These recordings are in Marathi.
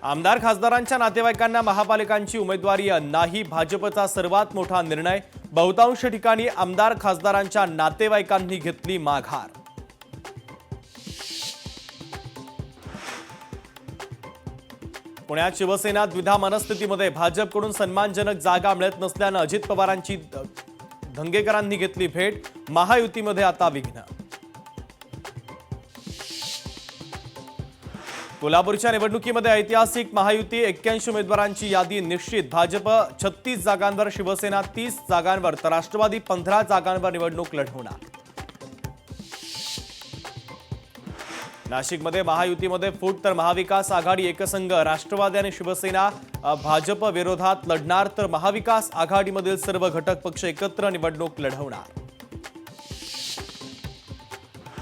आमदार खासदारांच्या नातेवाईकांना महापालिकांची उमेदवारी नाही, भाजपचा सर्वात मोठा निर्णय। बहुतांश ठिकाणी आमदार खासदारांच्या नातेवाईकांनी घेतली माघार। पुण्यात शिवसेना द्विधा मनस्थितीमध्ये, भाजपकडून सन्मानजनक जागा मिळत नसल्याने अजित पवारांची धंगेकरांनी घेतली भेट। महायुतीमध्ये आता विघ्न। कोल्हापूरच्या निवडणुकीमध्ये ऐतिहासिक महायुती, 81 उमेदवारांची यादी निश्चित। भाजप 36 जागांवर, शिवसेना 30 जागांवर तर राष्ट्रवादी 15 जागांवर निवडणूक लढवणार। नाशिकमध्ये महायुतीमध्ये फूट तर महाविकास आघाडी एकसंघ। राष्ट्रवादी आणि शिवसेना भाजप विरोधात लढणार तर महाविकास आघाडीमधील सर्व घटक पक्ष एकत्र निवडणूक लढवणार।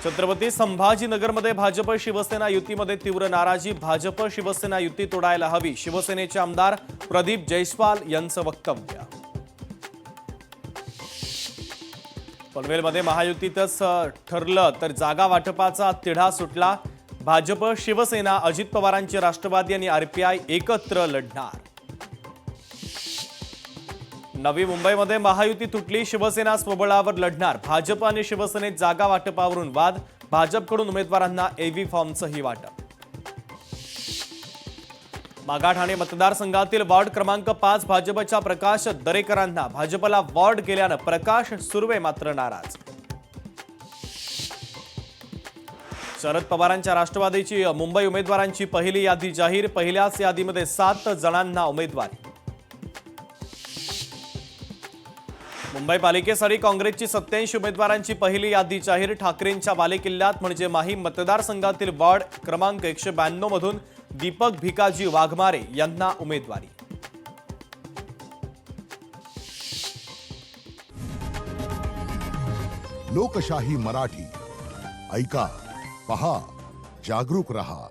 छत्रपती संभाजीनगरमध्ये भाजप शिवसेना युतीमध्ये तीव्र नाराजी। भाजप शिवसेना युती तोडायला हवी, शिवसेनेचे आमदार प्रदीप जयस्वाल यांचं वक्तव्य। पनवेलमध्ये महायुतीतच ठरलं तर जागा वाटपाचा तिढा सुटला। भाजप शिवसेना, अजित पवारांचे राष्ट्रवादी आणि आरपीआय एकत्र लढणार। नवी मुंबईमध्ये महायुती तुटली, शिवसेना स्वबळावर लढणार। भाजप आणि शिवसेनेत जागा वाटपावरून वाद, भाजपकडून उमेदवारांना एव्ही फॉर्मचंही वाटप। मागाठाणे मतदारसंघातील वॉर्ड क्रमांक 5 भाजपच्या प्रकाश दरेकरांना, भाजपला वॉर्ड गेल्यानं प्रकाश सुर्वे मात्र नाराज। शरद पवारांच्या राष्ट्रवादीची मुंबई उमेदवारांची पहिली यादी जाहीर। पहिल्याच यादीमध्ये 7 जणांना उमेदवारी। मुंबई पालिकेसाठी काँग्रेसची 87 उमेदवारांची पहिली यादी जाहीर। ठाकरेंच्या बालेकिल्ल्यात म्हणजे माहीम मतदारसंघातील वॉर्ड क्रमांक 192 मधून दीपक भिकाजी वाघमारे यांना उमेदवारी। लोकशाही मराठी ऐका, पहा, जागरूक रहा।